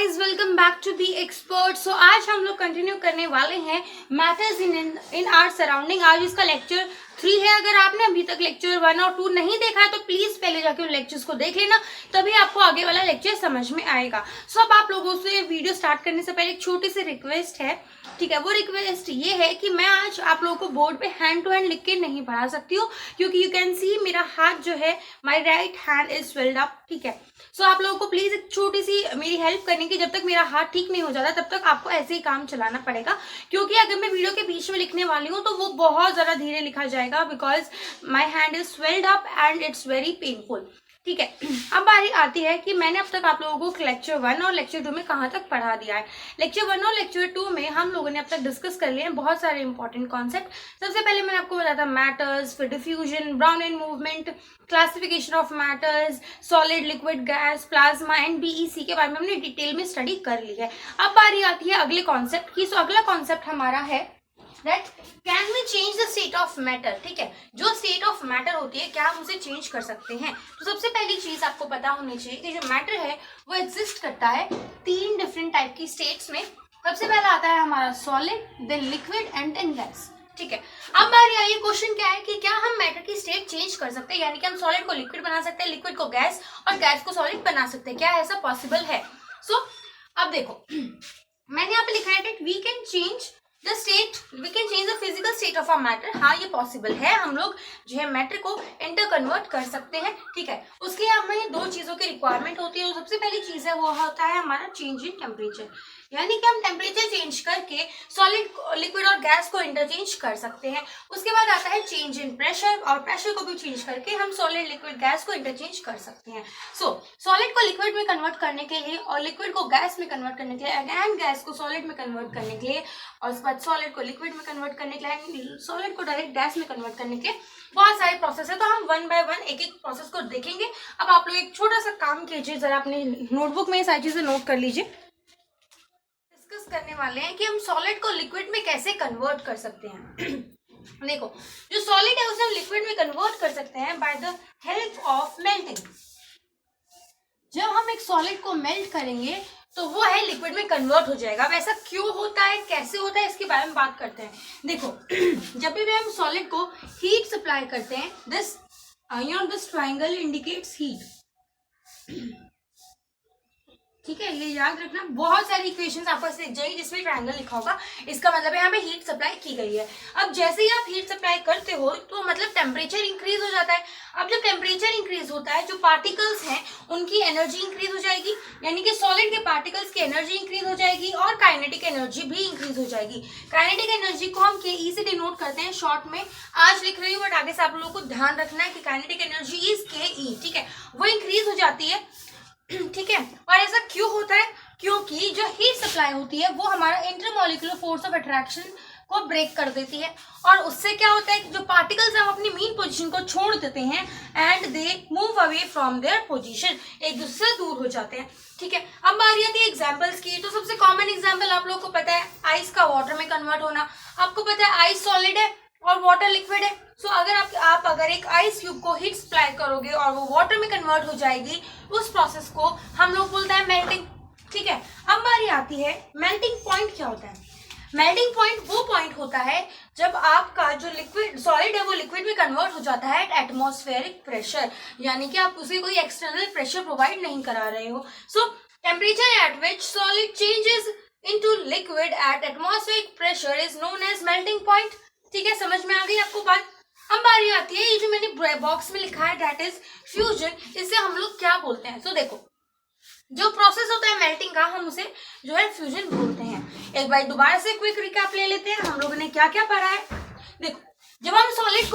Guys, welcome back to B expert. So आज हम लोग कंटिन्यू करने वाले हैं मैटर्स इन आवर सराउंडिंग। आज इसका लेक्चर 3 है। अगर आपने अभी तक लेक्चर 1 और 2 नहीं देखा है तो प्लीज पहले जाके उन लेक्चर्स को देख लेना, तभी आपको आगे वाला लेक्चर समझ में आएगा। सो अब आप लोगों से वीडियो स्टार्ट करने से पहले एक छोटी सी रिक्वेस्ट है, ठीक है। वो रिक्वेस्ट ये है कि मैं आज आप लोगों को बोर्ड पे हैंड टू हैंड लिख के नहीं पढ़ा सकती हूँ, क्योंकि यू कैन सी मेरा हाथ जो है, my right hand is swelled up, ठीक है। सो आप लोगों को प्लीज एक छोटी सी मेरी हेल्प करने की, जब तक मेरा हाथ ठीक नहीं हो जाता तब तक आपको ऐसे ही काम चलाना पड़ेगा, क्योंकि अगर मैं वीडियो के बीच में लिखने वाली हूँ तो वो बहुत ज्यादा धीरे लिखा जाएगा, because my hand is swelled up and it's very painful, ठीक है। अब बारी आती है कि मैंने अब तक आप लोगों को लेक्चर 1 और लेक्चर 2 में कहाँ तक पढ़ा दिया है। लेक्चर 1 और लेक्चर 2 में हम लोगों ने अब तक डिस्कस कर लिए हैं बहुत सारे इंपॉर्टेंट कॉन्सेप्ट। सबसे पहले मैंने आपको बताया था मैटर्स, फिर diffusion, brown and movement, classification of matters, solid, liquid, gas, plasma and BEC के बारे में हमने डिटेल में स्टडी कर ली है। अब बारी आती है अगले कॉन्सेप्ट की। सो अगला कॉन्सेप्ट हमारा है that can we change the state of matter, ठीक है। जो स्टेट ऑफ मैटर होती है, क्या हम उसे चेंज कर सकते हैं। तो सबसे पहली चीज आपको पता होनी चाहिए कि जो मैटर है वो एग्जिस्ट करता है 3 डिफरेंट टाइप की स्टेट्स में। सबसे पहला आता है हमारा solid, then liquid and then gas, ठीक है। अब बारी आई, क्वेश्चन क्या है कि क्या हम मैटर की स्टेट चेंज कर सकते हैं, यानी कि हम सॉलिड को लिक्विड बना सकते हैं, लिक्विड को गैस और गैस को सॉलिड बना सकते हैं। क्या ऐसा पॉसिबल है? सो अब देखो, मैंने यहाँ पे लिखा है we can change the state, we can change the physical state of a matter. हाँ, ये पॉसिबल है, हम लोग जो है मैटर को इंटर कन्वर्ट कर सकते हैं, ठीक है। उसके लिए हमें 2 चीजों की रिक्वायरमेंट होती है। सबसे पहली चीज है वो होता है हमारा चेंज इन टेम्परेचर, यानी कि हम टेम्परेचर चेंज करके सॉलिड, लिक्विड और गैस को इंटरचेंज कर सकते हैं। उसके बाद आता है चेंज इन प्रेशर, और प्रेशर को भी चेंज करके हम सॉलिड, लिक्विड, गैस को इंटरचेंज कर सकते हैं। सो सॉलिड को लिक्विड में कन्वर्ट करने के लिए, और लिक्विड को गैस में कन्वर्ट करने के लिए, अगेन गैस को सॉलिड में कन्वर्ट करने के लिए, और उसके बाद सॉलिड को लिक्विड में कन्वर्ट करने के लिए, सॉलिड को डायरेक्ट गैस में कन्वर्ट करने के लिए बहुत सारे प्रोसेस है। तो हम 1 बाय 1 एक एक प्रोसेस को देखेंगे। अब आप लोग एक छोटा सा काम कीजिए, जरा अपने नोटबुक में ये सारी चीजें नोट कर लीजिए। डिस्कस करने वाले हैं कि हम सॉलिड को लिक्विड में कैसे कन्वर्ट कर सकते हैं। देखो, जो सॉलिड है उसे हम लिक्विड में कन्वर्ट कर सकते हैं by the help of melting. जब हम एक सॉलिड को मेल्ट करेंगे तो वो है लिक्विड में कन्वर्ट हो जाएगा। अब ऐसा क्यों होता है, कैसे होता है, इसके बारे में बात करते हैं। देखो, जब भी हम सॉलिड को हीट सप्लाई करते हैं, this this triangle indicates heat, ठीक है। ये याद रखना, बहुत सारी इक्वेशंस आपको ऐसे दिख जाएगी जिसमें ट्रायंगल लिखा होगा, इसका मतलब है हमें हीट सप्लाई की गई है। अब जैसे ही आप हीट सप्लाई करते हो तो मतलब टेम्परेचर इंक्रीज हो जाता है। अब जब टेम्परेचर इंक्रीज होता है, जो पार्टिकल्स हैं उनकी एनर्जी इंक्रीज हो जाएगी, यानी कि सॉलिड के पार्टिकल्स की एनर्जी इंक्रीज हो जाएगी, और काइनेटिक एनर्जी भी इंक्रीज हो जाएगी। काइनेटिक एनर्जी को हम के से डिनोट करते हैं शॉर्ट में, आज लिख रही हूँ बट आगे से आप लोगों को ध्यान रखना है कि काइनेटिक एनर्जी इज के, ठीक है। वो इंक्रीज हो जाती है, ठीक है। और ऐसा क्यों होता है? क्योंकि जो हीट सप्लाई होती है वो हमारा इंटरमॉलिक्यूलर फोर्स ऑफ अट्रैक्शन को ब्रेक कर देती है, और उससे क्या होता है कि जो पार्टिकल्स हम अपनी मीन पोजीशन को छोड़ देते हैं and they move away from their position, एक दूसरे से दूर हो जाते हैं, ठीक है। अब बारी आती है एग्जांपल्स की। तो सबसे कॉमन एग्जांपल आप लोगों को पता है आइस का वाटर में कन्वर्ट होना। आपको पता है आइस सॉलिड है और वाटर लिक्विड है। सो अगर आप अगर एक आइस क्यूब को हीट सप्लाई करोगे और वो वाटर में कन्वर्ट हो जाएगी, उस प्रोसेस को हम लोग बोलते हैं मेल्टिंग, ठीक है। अब बारी आती है मेल्टिंग पॉइंट क्या होता है। मेल्टिंग पॉइंट वो पॉइंट होता है जब आपका जो लिक्विड सॉलिड है वो लिक्विड में कन्वर्ट हो जाता है एट एटमॉस्फेरिक प्रेशर, यानी कि आप उसे कोई एक्सटर्नल प्रेशर प्रोवाइड नहीं करा रहे हो। So temperature at which solid changes into liquid at atmospheric pressure is known as melting point, ठीक है। समझ में आ गई आपको बात? अब बारी आती है ये जो मैंने बॉक्स में लिखा है दैट इज फ्यूजन, इसे हम लोग क्या बोलते हैं। तो देखो, जो प्रोसेस होता है मेल्टिंग का, हम उसे जो है फ्यूजन बोलते हैं। एक बार दोबारा से क्विक रिकैप ले लेते हैं, हम लोगों ने क्या क्या पढ़ा है। देखो, जब हम सॉलिड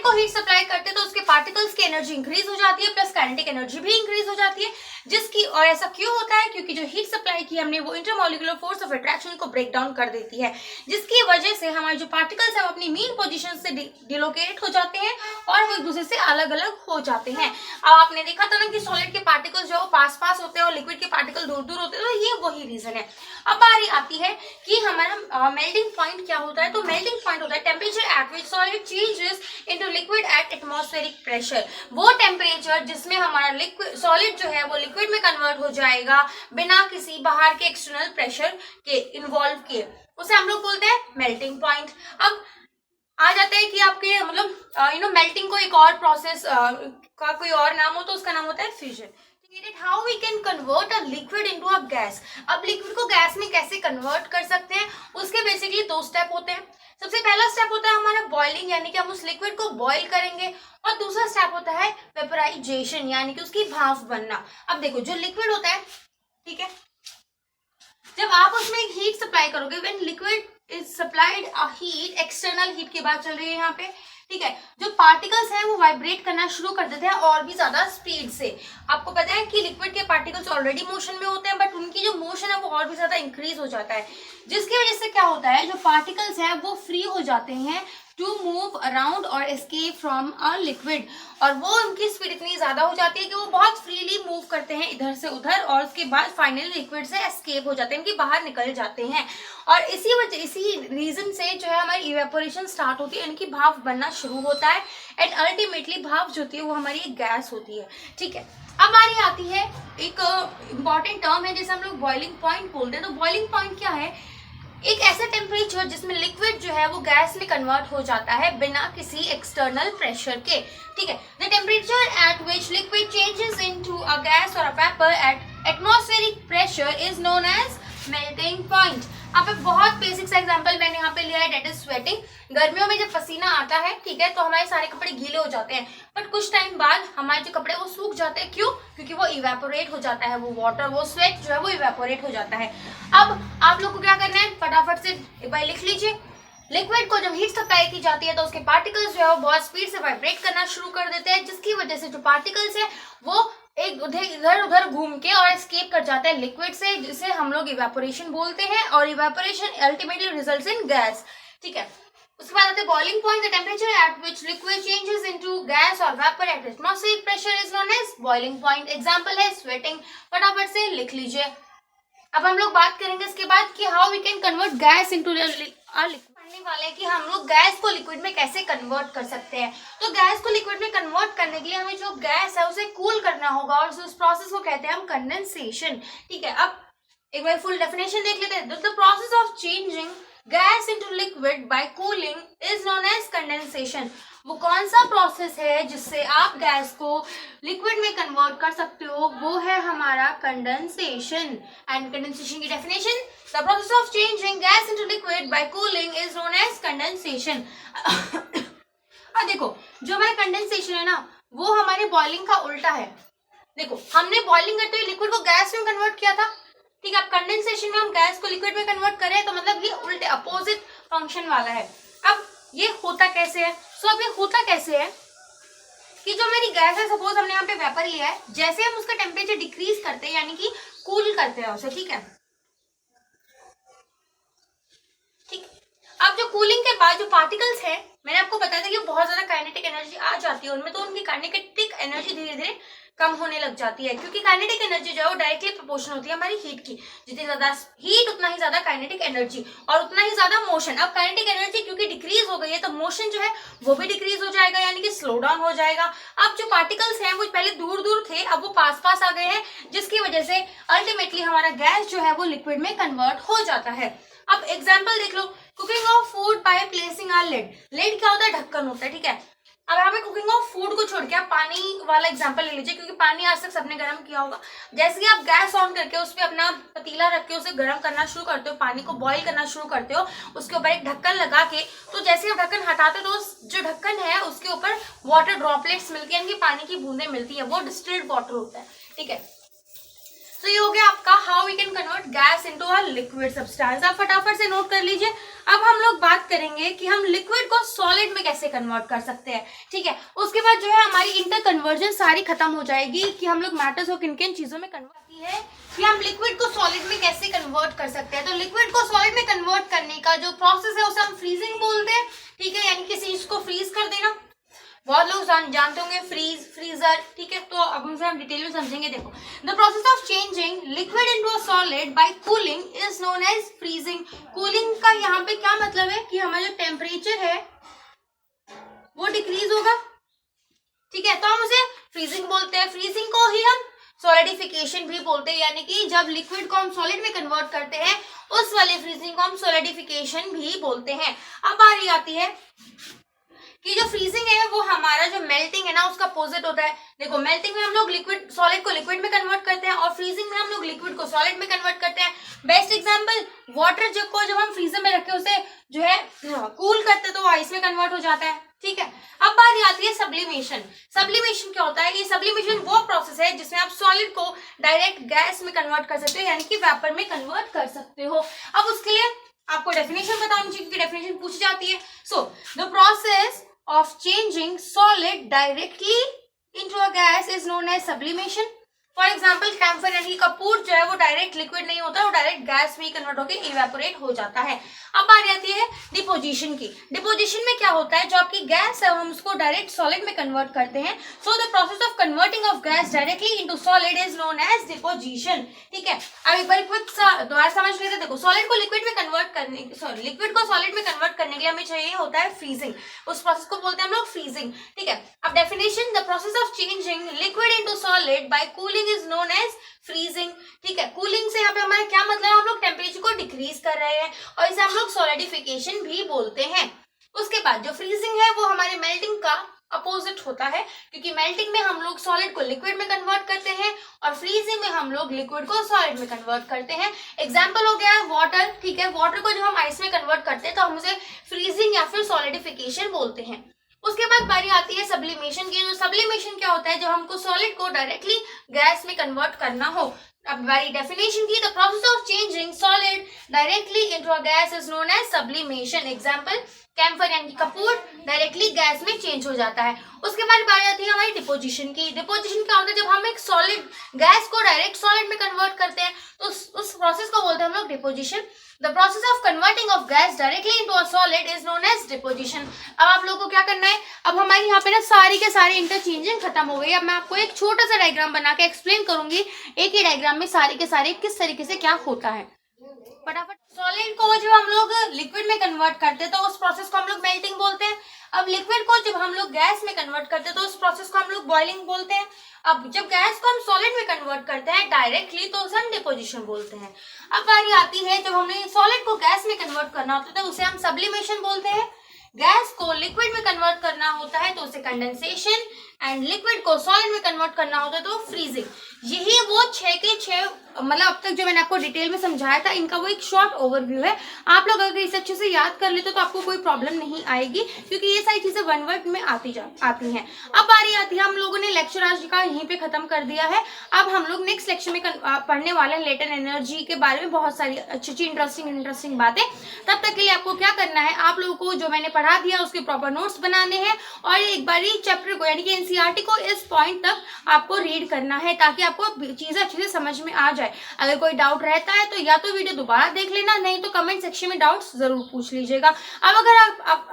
को हीट सप्लाई करते हैं तो उसके पार्टिकल्स की एनर्जी इंक्रीज हो जाती है, प्लस काइनेटिक एनर्जी भी इंक्रीज हो जाती है। जिसकी, और ऐसा क्यों होता है, क्योंकि जो हीट सप्लाई की हमने वो इंटरमॉलिक्यूलर फोर्स ऑफ अट्रैक्शन को ब्रेक डाउन कर देती है, जिसकी वजह से हमारे जो पार्टिकल्स हैं वो अपनी मेन पोजीशन से डिलोकेट हो जाते हैं और वो एक दूसरे से अलग अलग हो जाते हैं। अब आपने देखा था ना कि सॉलिड के पार्टिकल्स जो पास पास होते हैं और लिक्विड के पार्टिकल दूर दूर होते हैं, तो ये वही रीजन है। अब बारी आती है कि हमारा मेल्टिंग पॉइंट क्या होता है। तो मेल्टिंग पॉइंट होता है temperature at which solid changes into liquid at atmospheric pressure. वो टेम्परेचर जिसमें हमारा लिक्विड सॉलिड जो है वो लिक्विड में कन्वर्ट हो जाएगा बिना किसी बाहर के एक्सटर्नल प्रेशर के इन्वॉल्व किए, उसे हम लोग बोलते हैं मेल्टिंग पॉइंट। अब आ जाता है कि आपके मतलब मेल्टिंग को एक और प्रोसेस का कोई और नाम हो तो उसका नाम होता है fusion. How we can convert a liquid into a gas. अब लिक्विड को गैस में कैसे कन्वर्ट कर सकते हैं, उसके बेसिकली 2 स्टेप होते हैं। सबसे पहला स्टेप होता है हमारा बॉइलिंग, यानी कि हम उस लिक्विड को बॉईल करेंगे, और दूसरा स्टेप होता है वेपराइजेशन, यानी कि उसकी भाप बनना। अब देखो जो लिक्विड होता है, ठीक है, जब आप उसमें एक हीट सप्लाई करोगे, when liquid is supplied a heat, external heat की बात चल रही है यहाँ पे, ठीक है, जो पार्टिकल्स हैं वो वाइब्रेट करना शुरू कर देते हैं और भी ज्यादा स्पीड से। आपको पता है कि लिक्विड के पार्टिकल्स ऑलरेडी मोशन में होते हैं, बट उनकी जो मोशन है वो और भी ज्यादा इंक्रीज हो जाता है, जिसकी वजह से क्या होता है, जो पार्टिकल्स हैं वो फ्री हो जाते हैं टू मूव अराउंड और एस्केप फ्रॉम अ लिक्विड, और वो उनकी स्पीड इतनी ज्यादा हो जाती है कि वो बहुत फ्रीली मूव करते हैं इधर से उधर, और उसके बाद फाइनली लिक्विड से एस्केप हो जाते हैं, इनकी बाहर निकल जाते हैं। और इसी रीजन से जो है हमारी इवेपोरेशन स्टार्ट होती है, इनकी भाप बनना शुरू होता है, एंड अल्टीमेटली भाप जो होती है वो हमारी एक गैस होती है। ठीक है, अब बारी आती है एक इंपॉर्टेंट टर्म है जिसे हम लोग बॉइलिंग पॉइंट बोलते हैं। तो बॉइलिंग पॉइंट क्या है, एक ऐसा टेम्परेचर जिसमें लिक्विड जो है वो गैस में कन्वर्ट हो जाता है बिना किसी एक्सटर्नल प्रेशर के। ठीक है, the temperature at which liquid changes into a gas और a vapour at atmospheric pressure is known as melting point. अब एक बहुत बेसिक सा एग्जांपल मैंने यहाँ पे लिया है, डेट इज स्वेटिंग। गर्मियों में जब पसीना आता है, ठीक है, तो हमारे सारे कपड़े गीले हो जाते हैं, बट कुछ टाइम बाद हमारे जो कपड़े वो सूख जाते हैं। क्यों? क्योंकि वो इवेपोरेट हो जाता है, वो वाटर, वो स्वेट जो है वो इवेपोरेट हो जाता है। अब आप लोग को क्या करना है, फटाफट से एक बार लिख लीजिए। लिक्विड को जब हीट सप्लाई की जाती है तो उसके पार्टिकल्स जो है वो बहुत स्पीड से वाइब्रेट करना शुरू कर देते हैं, जिसकी वजह से जो पार्टिकल्स है वो एक इधर उधर घूम के और एस्केप कर जाता है लिक्विड से, जिसे हम लोग इवेपोरेशन बोलते हैं, और evaporation ultimately results in gas. ठीक है, उसके बाद आते हैं boiling point. The temperature at which liquid changes into gas और vapour at atmospheric pressure is known as boiling point. Example है स्वेटिंग, फटाफट से लिख लीजिए। अब हम लोग बात करेंगे इसके बाद कि how we can convert gas into liquid. पढ़ने वाले कि हम लोग गैस को लिक्विड में कैसे कन्वर्ट कर सकते हैं। तो गैस को लिक्विड में कन्वर्ट करने के लिए हमें जो गैस है उसे कूल करना होगा, और उस प्रोसेस को कहते हैं हम कंडेंसेशन। ठीक है, अब एक बार फुल डेफिनेशन देख लेते हैं। The process of changing gas into liquid by cooling is known as condensation. वो कौन सा प्रोसेस है जिससे आप गैस को लिक्विड में कन्वर्ट कर सकते हो, वो है हमारा कंडेंसेशन। एंड कंडेंसेशन की definition, the process of changing gas into liquid by cooling is known as condensation. अब देखो जो हमारा कंडेंसेशन है ना, वो हमारे बॉइलिंग का उल्टा है। देखो हमने बॉइलिंग करते हुए लिक्विड को गैस में कन्वर्ट किया था, ठीक है, अब कंडेंसेशन में हम गैस को लिक्विड में कन्वर्ट करें, तो मतलब ये उल्टे अपोजिट फंक्शन वाला है। अब ये होता कैसे है? सो अब ये होता कैसे है कि जो मेरी गैस है, सपोज हमने यहाँ पे वेपर लिया है, जैसे हम उसका टेम्परेचर डिक्रीज करते हैं, यानी कि कूल करते हैं उसे, ठीक है, ठीक। अब जो कूलिंग के बाद जो पार्टिकल्स हैं, मैंने आपको बताया था कि बहुत ज्यादा काइनेटिक एनर्जी आ जाती है उनमें, तो उनकी काइनेटिक एनर्जी धीरे धीरे कम होने लग जाती है, क्योंकि काइनेटिक एनर्जी जो है वो डायरेक्टली प्रोपोर्शनल होती है हमारी हीट की। जितनी ज्यादा हीट उतना ही ज्यादा काइनेटिक एनर्जी, और उतना ही ज्यादा मोशन। अब काइनेटिक एनर्जी क्योंकि डिक्रीज हो गई है, तो मोशन जो है वो भी डिक्रीज हो जाएगा, यानी कि स्लो डाउन हो जाएगा। अब जो पार्टिकल्स हैं वो पहले दूर दूर थे, अब वो पास पास आ गए हैं, जिसकी वजह से अल्टीमेटली हमारा गैस जो है वो लिक्विड में कन्वर्ट हो जाता है। अब एग्जाम्पल देख लो, cooking of food by placing a lid. Lid क्या होता है? ढक्कन होता है, ठीक है। अब हमें कुकिंग ऑफ फूड को छोड़ के आप पानी वाला एग्जांपल ले लीजिए, क्योंकि पानी आज तक सबने गर्म किया होगा। जैसे कि आप गैस ऑन करके उस पर अपना पतीला रख के उसे गर्म करना शुरू करते हो, पानी को बॉईल करना शुरू करते हो, उसके ऊपर एक ढक्कन लगा के, तो जैसे आप ढक्कन हटाते हो तो जो ढक्कन है उसके ऊपर वाटर ड्रॉपलेट्स मिलती है, यानी पानी की बूंदें मिलती है, वो डिस्टिल्ड वाटर होता है, ठीक है। तो ये हो गया आपका how we can convert gas into a liquid substance. आप फटाफट से नोट कर लीजिए। अब हम लोग बात करेंगे कि हम लिक्विड को सॉलिड में कैसे कन्वर्ट कर सकते हैं, ठीक है। उसके बाद जो है हमारी इंटर कन्वर्जन सारी खत्म हो जाएगी कि हम लोग मैटर्स को किन किन चीजों में कन्वर्ट की है कि हम लिक्विड को सॉलिड में कैसे कन्वर्ट कर सकते हैं। तो लिक्विड को सॉलिड में कन्वर्ट करने का जो प्रोसेस है उसे हम फ्रीजिंग बोलते हैं, ठीक है, यानी किसी चीज को फ्रीज कर देना। बहुत लोग जानते होंगे फ्रीज, फ्रीजर, ठीक है। तो अब उनसे हम डिटेल में समझेंगे। देखो, the process of changing liquid into a solid by cooling is known as freezing. Cooling का यहाँ पे क्या मतलब है कि हमारा जो टेम्परेचर है वो डिक्रीज होगा, ठीक है, तो हम उसे फ्रीजिंग बोलते हैं। फ्रीजिंग को ही हम सॉलिडिफिकेशन भी बोलते हैं, यानी कि जब लिक्विड को हम सॉलिड में कन्वर्ट करते हैं उस वाले फ्रीजिंग को हम सॉलिडिफिकेशन भी बोलते हैं। अब बारी आती है कि जो फ्रीजिंग है वो हमारा जो मेल्टिंग है ना उसका अपोजिट होता है। देखो, मेल्टिंग में हम लोग लिक्विड सॉलिड को लिक्विड में कन्वर्ट करते हैं और फ्रीजिंग में हम लोग लिक्विड को सॉलिड में कन्वर्ट करते हैं। बेस्ट एग्जांपल, वाटर जग को जब हम फ्रीजर में रख के उसे जो है कूल करते हैं तो वो आइस में कन्वर्ट हो जाता है, ठीक है। अब बात आती है सब्लिमेशन। सब्लिमेशन क्या होता है? ये सब्लिमेशन वो प्रोसेस है जिसमें आप सॉलिड को डायरेक्ट गैस में कन्वर्ट कर सकते हो, यानी कि वेपर में कन्वर्ट कर सकते हो। अब उसके लिए आपको डेफिनेशन पता होनी चाहिए, डेफिनेशन पूछी जाती है। सो the process of changing solid directly into a gas is known as sublimation. For example, camphor यानी कपूर जो है वो डायरेक्ट लिक्विड नहीं होता, वो डायरेक्ट गैस में कन्वर्ट होकर इवेपोरेट हो जाता है। अब बारी आती है डिपोजिशन की। डिपोजिशन में क्या होता है, जो आपकी गैस है हम उसको डायरेक्ट सॉलिड में कन्वर्ट करते हैं। So the process of converting of gas directly into solid is known as deposition, ठीक है। अब एक बार दोबारा समझ लेते हैं। देखो, सॉलिड को लिक्विड में कन्वर्ट करने लिक्विड को सॉलिड में कन्वर्ट करने के लिए हमें चाहिए होता है फ्रीजिंग। उस प्रोसेस को बोलते हैं हम लोग फ्रीजिंग, ठीक है। अब definition, the process of changing liquid into solid by cooling is known as freezing, ठीक है। कूलिंग से यहाँ पे हमारा क्या मतलब है, हम लोग टेम्परेचर को डिक्रीज कर रहे हैं और इसे हम लोग सॉलिडिफिकेशन भी बोलते हैं। उसके बाद जो फ्रीजिंग है वो हमारे मेल्टिंग का अपोजिट होता है, क्योंकि मेल्टिंग में हम लोग सॉलिड को लिक्विड में कन्वर्ट करते हैं और फ्रीजिंग में हम लोग लिक्विड को सॉलिड में कन्वर्ट करते हैं। एग्जाम्पल हो गया वाटर, ठीक है। वाटर को जब हम आइस में कन्वर्ट करते हैं तो हम उसे फ्रीजिंग या फिर सॉलिडिफिकेशन बोलते हैं। उसके बाद बारी आती है सब्लिमेशन की। जो सब्लिमेशन क्या होता है, जब हमको सॉलिड को डायरेक्टली गैस में कन्वर्ट करना हो। अब बारी डेफिनेशन की, the process of changing solid directly into a gas is known as sublimation. Example, camphor यानी कपूर डायरेक्टली गैस में चेंज हो जाता है। उसके बाद बारी आती है हमारी डिपोजिशन की। डिपोजिशन क्या होता है, जब हम एक सॉलिड गैस को डायरेक्ट सॉलिड में कन्वर्ट करते हैं तो उस प्रोसेस को बोलते हैं हम लोग deposition. The process of converting of gas directly into a solid is known as deposition. अब आप लोगों को क्या करना है, अब हमारे यहाँ पे ना सारी के सारे इंटरचेंजिंग खत्म हो गई। अब मैं आपको एक छोटा सा डायग्राम बना के एक्सप्लेन करूंगी, एक ही डायग्राम में सारे के सारे किस तरीके से क्या होता है। फटाफट, सॉलिड को जब हम लोग लिक्विड में कन्वर्ट करते हैं तो उस प्रोसेस को हम लोग मेल्टिंग बोलते हैं। अब लिक्विड को जब हम लोग गैस में कन्वर्ट करते हैं तो उस प्रोसेस को हम लोग बॉइलिंग बोलते हैं। अब जब गैस को हम सॉलिड में कन्वर्ट करते हैं डायरेक्टली तो उसे हम डिपोजिशन बोलते हैं। अब बारी आती है जब हमें सॉलिड को गैस में कन्वर्ट करना होता है तो उसे हम सब्लिमेशन बोलते हैं। गैस को लिक्विड में कन्वर्ट करना होता है तो उसे कंडेंसेशन, एंड लिक्विड को सॉलिड में कन्वर्ट करना होता है तो फ्रीजिंग। यही वो 6 के 6 मतलब अब तक जो मैंने आपको डिटेल में समझाया था, इनका वो एक शॉर्ट ओवरव्यू है। आप लोग अगर इसे अच्छे से याद कर लेते तो आपको कोई प्रॉब्लम नहीं आएगी, क्योंकि ये सारी चीजें वन वर्ड में आती हैं। अब बारी आती है, हम लोगों ने लेक्चर आज का यहीं पे खत्म कर दिया है। अब हम लोग नेक्स्ट लेक्चर में पढ़ने वाले हैं लेटेंट एनर्जी के बारे में बहुत सारी अच्छी इंटरेस्टिंग बातें। तब तक के लिए आपको क्या करना है, आप लोगों को जो मैंने पढ़ा दिया उसके प्रॉपर नोट्स बनाने हैं और एक बारी चैप्टर को यानी कि एनसीईआरटी को इस पॉइंट तक आपको रीड करना है ताकि आपको चीजें अच्छे से समझ में आ जाए। अगर कोई डाउट रहता है तो या तो वीडियो दोबारा देख लेना, नहीं तो कमेंट सेक्शन में डाउट्स जरूर पूछ लीजिएगा। अब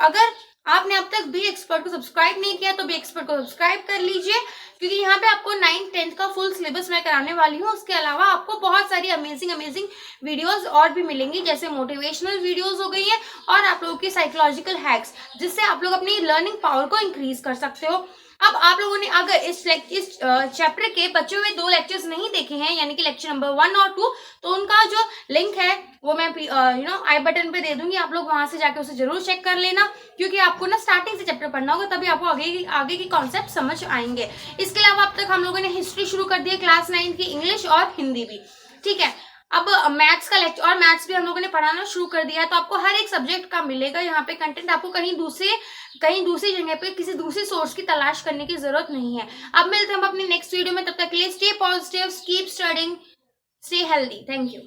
अगर आपने अब तक बी एक्सपर्ट को सब्सक्राइब नहीं किया तो बी एक्सपर्ट को सब्सक्राइब कर लीजिए, क्योंकि यहाँ पे आपको 9th 10th का फुल सिलेबस मैं कराने वाली हूँ। उसके अलावा आपको बहुत सारी अमेजिंग वीडियोस और भी मिलेंगी, जैसे मोटिवेशनल वीडियोस हो गई है और आप लोगों की साइकोलॉजिकल हैक्स, जिससे आप लोग अपनी लर्निंग पावर को इंक्रीज कर सकते हो। अब आप लोगों ने अगर इस चैप्टर के बचे हुए 2 लेक्चर्स नहीं देखे हैं, यानी कि लेक्चर नंबर 1 और 2, तो उनका जो लिंक है वो मैं आई बटन पे दे दूंगी। आप लोग वहां से जाके उसे जरूर चेक कर लेना, क्योंकि आपको ना स्टार्टिंग से चैप्टर पढ़ना होगा, तभी आपको आगे की कॉन्सेप्ट समझ आएंगे। इसके अलावा अब तक हम लोगों ने हिस्ट्री शुरू कर दी है, क्लास 9 की इंग्लिश और हिंदी भी, ठीक है। अब मैथ्स का लेक्चर और मैथ्स भी हम लोगों ने पढ़ाना शुरू कर दिया है, तो आपको हर एक सब्जेक्ट का मिलेगा यहाँ पे कंटेंट। आपको कहीं दूसरी जगह पे किसी दूसरे सोर्स की तलाश करने की जरूरत नहीं है। अब मिलते हैं हम अपने नेक्स्ट वीडियो में, तब तक के लिए stay positive, keep studying. Stay healthy. Thank you.